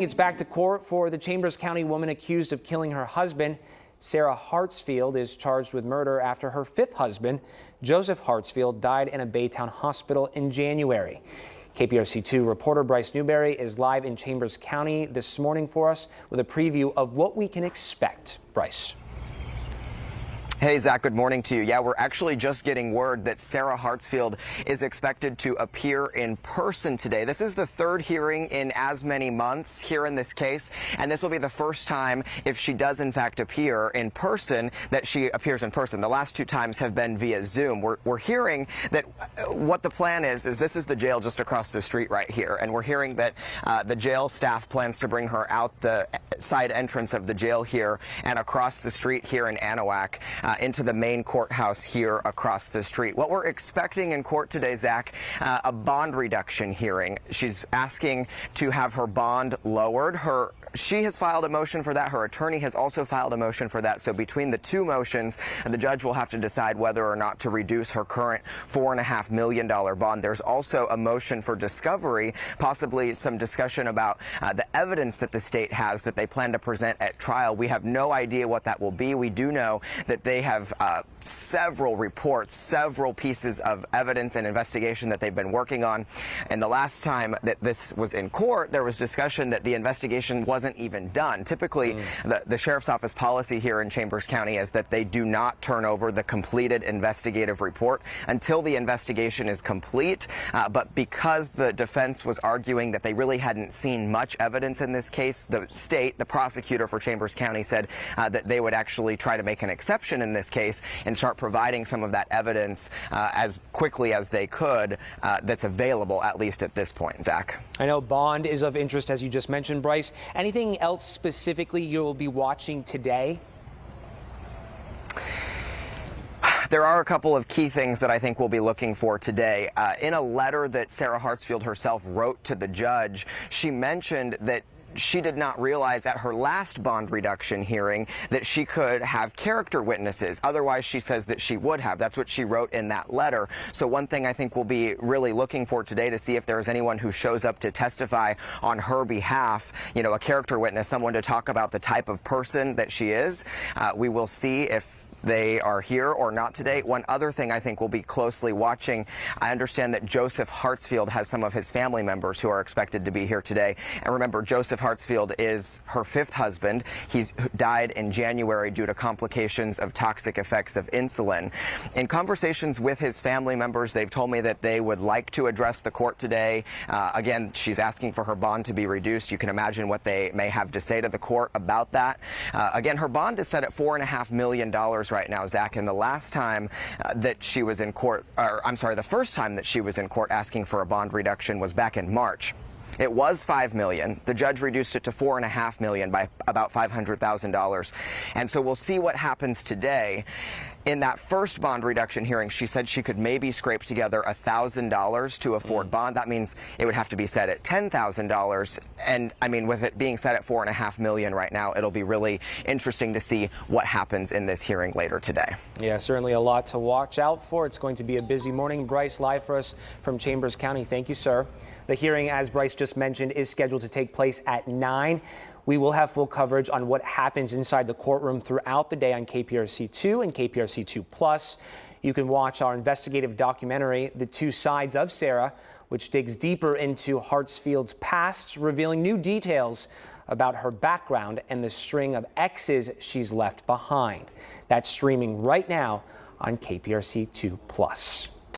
It's back to court for the Chambers County woman accused of killing her husband. Sarah Hartsfield is charged with murder after her fifth husband, Joseph Hartsfield, died in a Baytown hospital in January. KPRC2 reporter Bryce Newberry is live in Chambers County this morning for us with a preview of what we can expect. Bryce. Hey, Zach, good morning to you. Yeah, we're actually just getting word that Sarah Hartsfield is expected to appear in person today. This is the third hearing in as many months here in this case, and this will be the first time, if she does in fact appear in person, that she appears in person. The last two times have been via Zoom. We're hearing that what the plan is this is the jail just across the street right here, and we're hearing that the jail staff plans to bring her out the side entrance of the jail here and across the street here in Anahuac into the main courthouse here across the street. What we're expecting in court today, Zach, a bond reduction hearing. She's asking to have her bond lowered. She has filed a motion for that. Her attorney has also filed a motion for that. So between the two motions, the judge will have to decide whether or not to reduce her current $4.5 million bond. There's also a motion for discovery, possibly some discussion about the evidence that the state has that they plan to present at trial. We have no idea what that will be. We do know that they have several reports, several pieces of evidence and investigation that they've been working on. And the last time that this was in court, there was discussion that the investigation wasn't even done. Typically, the sheriff's office policy here in Chambers County is that they do not turn over the completed investigative report until the investigation is complete. But because the defense was arguing that they really hadn't seen much evidence in this case, the state, the prosecutor for Chambers County, said that they would actually try to make an exception in this case and start providing some of that evidence as quickly as they could that's available, at least at this point. Zach. I know bond is of interest, as you just mentioned, Bryce. Anything else specifically you'll be watching today? There are a couple of key things that I think we'll be looking for today. In a letter that Sarah Hartsfield herself wrote to the judge, she mentioned that she did not realize at her last bond reduction hearing that she could have character witnesses. Otherwise, she says that she would have. That's what she wrote in that letter. So one thing I think we'll be really looking for today to see if there's anyone who shows up to testify on her behalf, you know, a character witness, someone to talk about the type of person that she is. We will see if they are here or not today. One other thing I think we'll be closely watching, I understand that Joseph Hartsfield has some of his family members who are expected to be here today. And remember, Joseph Hartsfield is her fifth husband. He's died in January due to complications of toxic effects of insulin. In conversations with his family members, they've told me that they would like to address the court today. Again, she's asking for her bond to be reduced. You can imagine what they may have to say to the court about that. Again, her bond is set at $4.5 million right now, Zach, and the last time that she was in court, or I'm sorry, the first time that she was in court asking for a bond reduction was back in March. It was $5 million. The judge reduced it to $4.5 million by about $500,000. And so we'll see what happens today. In that first bond reduction hearing, she said she could maybe scrape together $1,000 to afford bond. That means it would have to be set at $10,000. And I mean, with it being set at $4.5 million right now, it'll be really interesting to see what happens in this hearing later today. Yeah, certainly a lot to watch out for. It's going to be a busy morning. Bryce, live for us from Chambers County. Thank you, sir. The hearing, as Bryce just mentioned, is scheduled to take place at 9. We will have full coverage on what happens inside the courtroom throughout the day on KPRC2 and KPRC2+. You can watch our investigative documentary, The Two Sides of Sarah, which digs deeper into Hartsfield's past, revealing new details about her background and the string of exes she's left behind. That's streaming right now on KPRC2+.